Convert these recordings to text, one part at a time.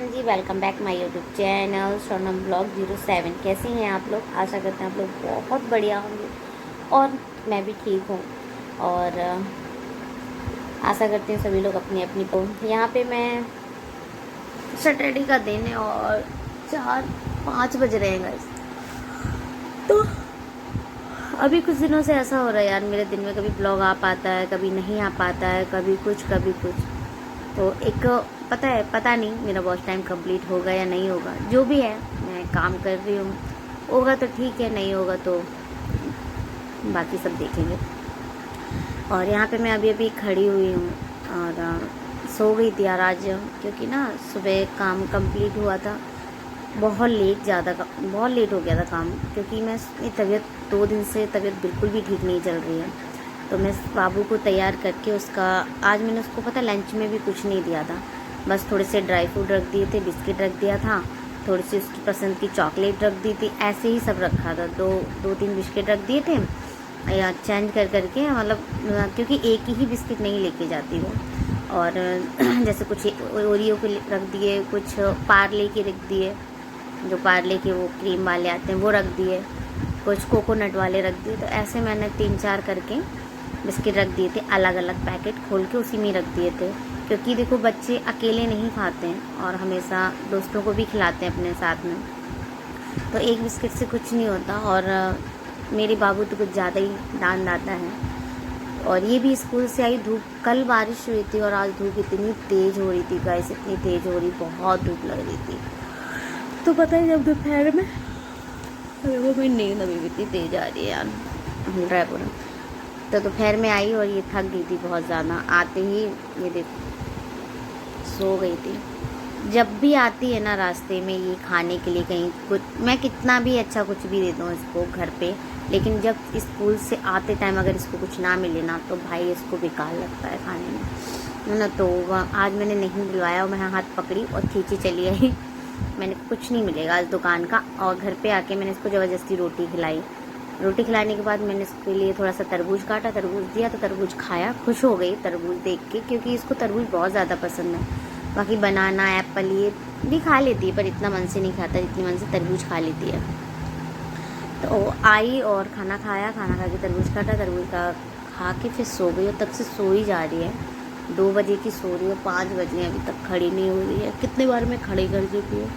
Ji, welcome back my YouTube channel Sonam blog 07। कैसे हैं आप लोग? आशा करते हैं आप लोग बहुत बढ़िया होंगे और मैं भी ठीक हूँ। और आशा करती हूँ सभी लोग अपनी अपनी को। यहाँ पे मैं सैटरडे का दिन है और 4-5 बज रहे हैं गाइस। तो अभी कुछ दिनों से ऐसा हो रहा है यार, मेरे दिन में कभी ब्लॉग आ पाता है, कभी नहीं आ पाता है, कभी कुछ कभी कुछ। तो एक पता नहीं मेरा वॉच टाइम कंप्लीट होगा या नहीं होगा। जो भी है मैं काम कर रही हूँ, होगा तो ठीक है, नहीं होगा तो बाकी सब देखेंगे। और यहाँ पे मैं अभी अभी खड़ी हुई हूँ और सो गई थी यार आज, क्योंकि ना सुबह काम कंप्लीट हुआ था बहुत लेट हो गया था काम, क्योंकि मैं तबीयत 2 दिन से तबीयत बिल्कुल भी ठीक नहीं चल रही है। तो मैं बाबू को तैयार करके उसका आज मैंने उसको पता लंच में भी कुछ नहीं दिया था, बस थोड़े से ड्राई फ्रूट रख दिए थे, बिस्किट रख दिया था, थोड़ी सी उसकी पसंद की चॉकलेट रख दी थी, ऐसे ही सब रखा था। 2-3 बिस्किट रख दिए थे या चेंज कर करके, मतलब क्योंकि एक ही बिस्किट नहीं लेके जाती वो। और जैसे कुछ ओरियो के रख दिए, कुछ पार्ले के रख दिए, जो पार्ले के वो क्रीम वाले आते हैं वो रख दिए, कुछ कोकोनट वाले रख दिए। तो ऐसे मैंने 3-4 करके बिस्किट रख दिए थे, अलग अलग पैकेट खोल के उसी में रख दिए थे। क्योंकि देखो बच्चे अकेले नहीं खाते हैं और हमेशा दोस्तों को भी खिलाते हैं अपने साथ में, तो एक बिस्किट से कुछ नहीं होता। और मेरे बाबू तो कुछ ज़्यादा ही दान दाता है। और ये भी स्कूल से आई, धूप, कल बारिश हुई थी और आज धूप इतनी तेज़ हो रही थी गाइस, इतनी तेज़ हो रही, बहुत धूप लग रही थी। तो पता है जब दोपहर में, अरे वो मेरी नींद अभी भी इतनी तेज़ आ रही है यार, हिल रहा है पूरा। तो दोपहर में आई और ये थक गई थी बहुत ज़्यादा, आते ही ये देखो सो गई थी। जब भी आती है ना रास्ते में ये खाने के लिए कहीं कुछ, मैं कितना भी अच्छा कुछ भी दे दूँ इसको घर पे, लेकिन जब स्कूल से आते टाइम अगर इसको कुछ ना मिले ना तो भाई इसको बेकार लगता है खाने में, है ना। तो आज मैंने नहीं दिलवाया, मैं हाथ पकड़ी और खींची चली आई। मैंने कुछ नहीं मिलेगा आज दुकान का। और घर पे आके मैंने इसको ज़बरदस्ती रोटी खिलाई। रोटी खिलाने के बाद मैंने इसके लिए थोड़ा सा तरबूज काटा, तरबूज दिया तो तरबूज खाया, खुश हो गई तरबूज देख के, क्योंकि इसको तरबूज बहुत ज़्यादा पसंद है। बाकी बनाना, एप्पल ये भी खा लेती है, पर इतना मन से नहीं खाता जितनी मन से तरबूज खा लेती है। तो आई और खाना खाया, खाना खा के तरबूज काटा, तरबूज का खा के फिर सो गई, और तब से सो ही जा रही है। 2 बजे की सो रही है, 5 बजे अभी तक खड़ी नहीं हो रही है। कितने बार मैं खड़ी कर चुकी हूँ।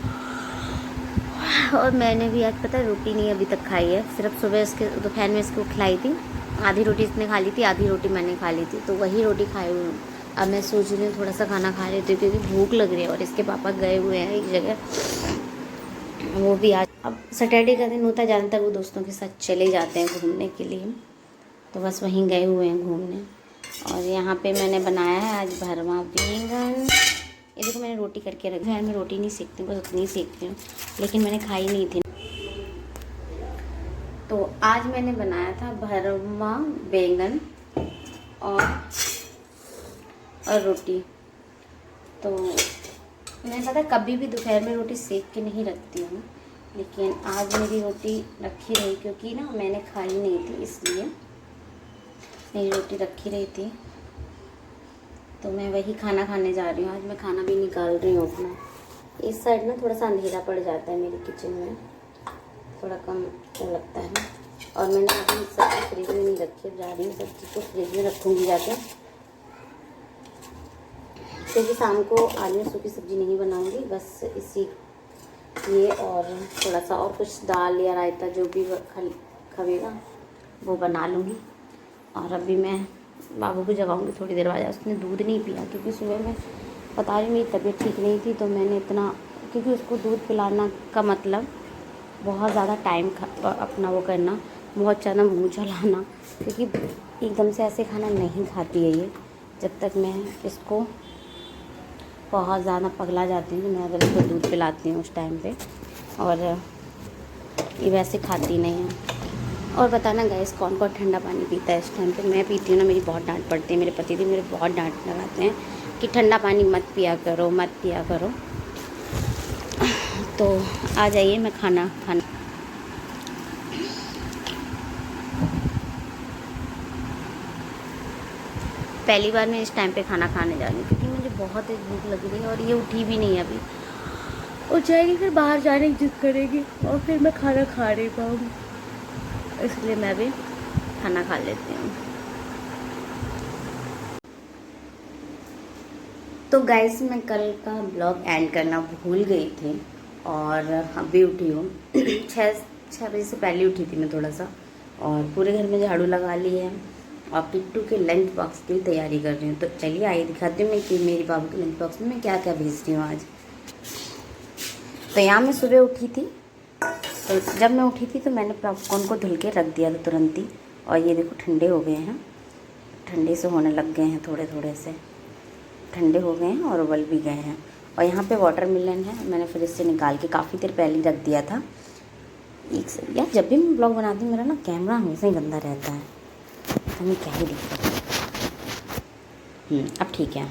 और मैंने भी आज पता है रोटी नहीं अभी तक खाई है, सिर्फ सुबह इसके दोपहर में इसको खिलाई थी, आधी रोटी इसने खा ली थी, आधी रोटी मैंने खा ली थी, तो वही रोटी खाई हुई हूँ। अब मैं सोच रही हूँ थोड़ा सा खाना खा लेती हूँ, क्योंकि भूख लग रही है। और इसके पापा गए हुए हैं एक जगह, वो भी आज, अब सैटरडे का दिन होता है, ज़्यादातर वो दोस्तों के साथ चले जाते हैं घूमने के लिए, तो बस वहीं गए हुए हैं घूमने। और यहाँ पे मैंने बनाया है आज भरवा बैंगन। ये देखो मैंने रोटी करके रखी है, मैं रोटी नहीं सेकती हूँ, बस उतनी ही सेकती हूँ, लेकिन मैंने खाई नहीं थी। तो आज मैंने बनाया था भरवा बैंगन और रोटी। तो मैं पता कभी भी दोपहर में रोटी सेक के नहीं रखती हूँ, लेकिन आज मेरी रोटी रखी रही, क्योंकि ना मैंने खाई नहीं थी, इसलिए मेरी रोटी रखी रही थी। तो मैं वही खाना खाने जा रही हूँ। आज मैं खाना भी निकाल रही हूँ अपना। इस साइड ना थोड़ा सा अंधेरा पड़ जाता है, मेरे किचन में थोड़ा कम क्या लगता है। और मैंने अभी सब्ज़ी फ्रिज में नहीं रखी, जा रही हूँ सब्ज़ी को फ्रिज में रखूँगी जाके, क्योंकि शाम को आलू सूखी सब्ज़ी नहीं बनाऊँगी, बस इसी ये और थोड़ा सा और कुछ दाल या रायता जो भी खवेगा वो बना लूँगी। और अभी मैं बाबू को जगाऊंगी थोड़ी देर बाद। उसने दूध नहीं पिया, क्योंकि सुबह में पता नहीं मेरी तबीयत ठीक नहीं थी, तो मैंने इतना, क्योंकि उसको दूध पिलाना का मतलब बहुत ज़्यादा टाइम अपना वो करना, बहुत ज़्यादा मुँह चलाना, क्योंकि एकदम से ऐसे खाना नहीं खाती है ये। जब तक मैं इसको बहुत ज़्यादा पगला जाती हूँ, मैं अगर इसको दूध पिलाती हूँ उस टाइम पे, और ये वैसे खाती नहीं है। और बताना गाइस कौन कौन ठंडा पानी पीता है इस टाइम पे? मैं पीती हूँ ना, मेरी बहुत डांट पड़ती है, मेरे पति भी मेरे बहुत डांट लगाते हैं कि ठंडा पानी मत पिया करो, मत पिया करो। तो आ जाइए, मैं खाना पहली बार मैं इस टाइम पे खाना खाने जा रही हूँ, क्योंकि मुझे बहुत तेज़ भूख लग रही है और ये उठी भी नहीं है अभी। उठ जाएगी, फिर बाहर जाने की जिद करेगी और फिर मैं खाना खा नहीं पाऊँगी, इसलिए मैं भी खाना खा लेती हूँ। तो गाइस मैं कल का ब्लॉग एंड करना भूल गई थी और अभी उठी हूँ। 6 बजे से पहले उठी थी मैं थोड़ा सा, और पूरे घर में झाड़ू लगा ली है और किट्टू के लंच बॉक्स की तैयारी कर रही हूँ। तो चलिए आइए दिखाती हूँ मैं कि मेरी बाबू के लंच बॉक्स में मैं क्या क्या भेज रही हूँ आज। तो यहाँ मैं सुबह उठी थी, तो जब मैं उठी थी तो मैंने पॉपकॉर्न को धुल के रख दिया था तुरंत ही, और ये देखो ठंडे हो गए हैं, ठंडे से होने लग गए हैं, थोड़े थोड़े से ठंडे हो गए हैं और उबल भी गए हैं। और यहाँ पे वाटरमेलन है, मैंने फ्रिज से निकाल के काफ़ी देर पहले रख दिया था। एक से यार जब भी मैं ब्लॉग बनाती हूँ मेरा ना कैमरा हमेशा ही गंदा रहता है, हमें क्या ही दिक्कत है। अब ठीक है,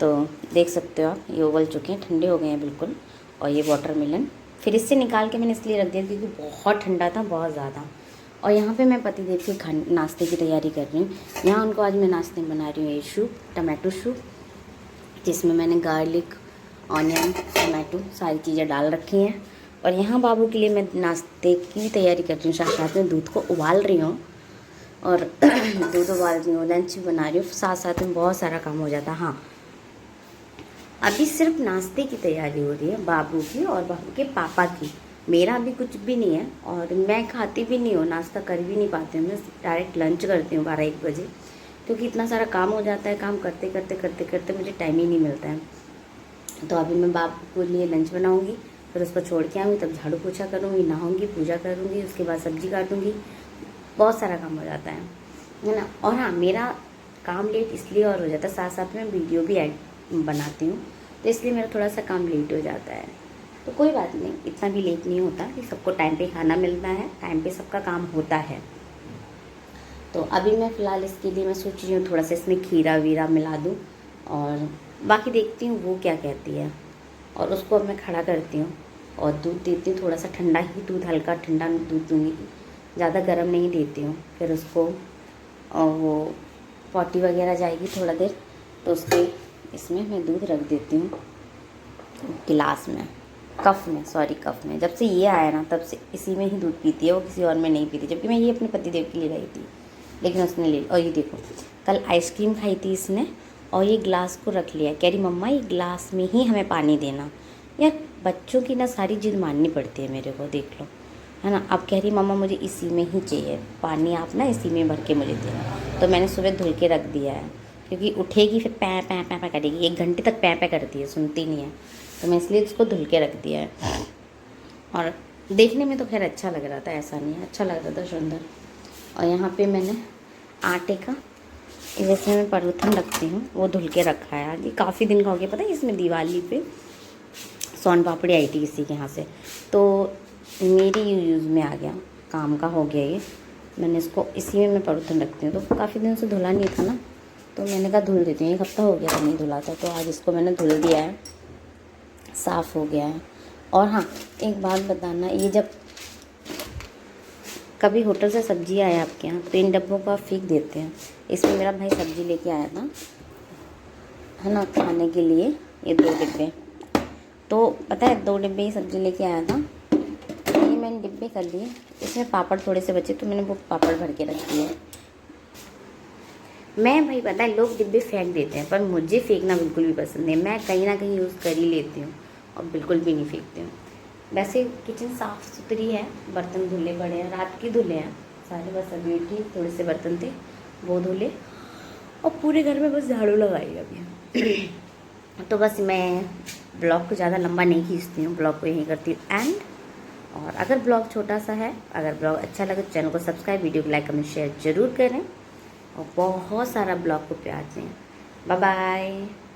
तो देख सकते हो आप ये उबल चुके हैं, ठंडे हो गए हैं बिल्कुल। और ये वाटरमेलन फ्रिज से निकाल के मैंने इसलिए रख दिया क्योंकि बहुत ठंडा था, बहुत ज़्यादा। और यहाँ पे मैं पतिदेव के नाश्ते की तैयारी कर रही हूँ। यहाँ उनको आज मैं नाश्ते में बना रही हूँ ये सूप, टमाटो सूप, जिसमें मैंने गार्लिक, ऑनियन, टमाटो सारी चीज़ें डाल रखी हैं। और यहाँ बाबू के लिए मैं नाश्ते की तैयारी कर रही हूँ, साथ साथ में दूध को उबाल रही हूँ और दूध उबाल रही हूँ, लंच भी बना रही हूँ, साथ साथ में बहुत सारा काम हो जाता है। हाँ, अभी सिर्फ नाश्ते की तैयारी हो रही है बाबू की और बाबू के पापा की, मेरा अभी कुछ भी नहीं है। और मैं खाती भी नहीं हूँ, नाश्ता कर भी नहीं पाती हूँ, मैं डायरेक्ट लंच करती हूँ 12-1 बजे, क्योंकि इतना सारा काम हो जाता है, काम करते करते करते करते मुझे टाइम ही नहीं मिलता है। तो अभी मैं बाबू के लिए लंच बनाऊँगी, फिर उसको छोड़ के आऊँगी, तब झाड़ू पोछा करूँगी, नहाऊँगी, पूजा करूँगी, उसके बाद सब्जी काटूँगी, बहुत सारा काम हो जाता है ना। और हाँ, मेरा काम लेट इसलिए और हो जाता है, साथ साथ में वीडियो भी बनाती हूँ, तो इसलिए मेरा थोड़ा सा काम लेट हो जाता है। तो कोई बात नहीं, इतना भी लेट नहीं होता कि सबको टाइम पे खाना मिलता है, टाइम पे सबका काम होता है। तो अभी मैं फ़िलहाल इसके लिए मैं सोच रही हूँ थोड़ा सा इसमें खीरा वीरा मिला दूँ, और बाकी देखती हूँ वो क्या कहती है। और उसको अब मैं खड़ा करती हूँ और दूध देती हूँ, थोड़ा सा ठंडा ही दूध, हल्का ठंडा दूध दूँगी, ज़्यादा गर्म नहीं देती हूँ। फिर उसको और वो पॉटी वगैरह जाएगी थोड़ा देर, तो उसके इसमें मैं दूध रख देती हूँ गिलास में, कप में। जब से ये आया ना तब से इसी में ही दूध पीती है वो, किसी और में नहीं पीती, जबकि मैं ये अपने पतिदेव के लिए लाई थी, लेकिन उसने ले। और ये देखो कल आइसक्रीम खाई थी इसने और ये गिलास को रख लिया, कह रही मम्मा ये गिलास में ही हमें पानी देना। यार बच्चों की ना सारी जिद माननी पड़ती है मेरे को, देख लो, है ना। अब कह रही मम्मा मुझे इसी में ही चाहिए पानी, आप ना इसी में भर के मुझे देना। तो मैंने सुबह धुल के रख दिया है, क्योंकि उठेगी फिर पै पै पै पै करेगी, 1 घंटे तक पै पै करती है, सुनती नहीं है, तो मैं इसलिए उसको धुल के रख दिया है। और देखने में तो खैर अच्छा लग रहा था, ऐसा नहीं है, अच्छा लग रहा था, सुंदर। और यहाँ पे मैंने आटे का जैसे मैं परूथन रखती हूँ वो धुल के रखा है आज, ये काफ़ी दिन का हो गया। पता है इसमें दिवाली पे सोन पापड़ी आई थी किसी के यहाँ से, तो मेरी यूज़ में आ गया, काम का हो गया ये। मैंने इसको इसी में मैं परूथन रखती हूँ, तो काफ़ी दिन से धुला नहीं था ना, तो मैंने कहा धुल देती हूँ, 1 हफ्ता हो गया था नहीं धुला था, तो आज इसको मैंने धुल दिया है, साफ़ हो गया है। और हाँ, एक बात बताना, ये जब कभी होटल से सब्जी आया आपके यहाँ तो इन डब्बों को आप फेंक देते हैं। इसमें मेरा भाई सब्जी लेके आया था, है ना, खाने के लिए, ये 2 डिब्बे, तो पता है 2 डिब्बे ही सब्जी लेके आया था, ये मैंने डिब्बे कर लिए, इसमें पापड़ थोड़े से बचे तो मैंने वो पापड़ भर के रख दिए। मैं भाई पता है लोग डिब्बे फेंक देते हैं, पर मुझे फेंकना बिल्कुल भी पसंद नहीं, मैं कहीं ना कहीं यूज़ कर ही लेती हूँ और बिल्कुल भी नहीं फेंकती हूँ। वैसे किचन साफ़ सुथरी है, बर्तन धुले पड़े हैं, रात के धुले हैं सारे, बस अभी उठी, थोड़े से बर्तन थे वो धुले, और पूरे घर में बस झाड़ू लगाई अभी। तो बस मैं ब्लॉग को ज़्यादा लंबा नहीं खींचती हूँ, ब्लॉग को यहीं करती हूँ एंड। और अगर ब्लॉग छोटा सा है, अगर ब्लॉग अच्छा लगे तो चैनल को सब्सक्राइब, वीडियो को लाइक, कमेंट, शेयर ज़रूर करें और बहुत सारा ब्लॉग को प्यार दें। Bye bye.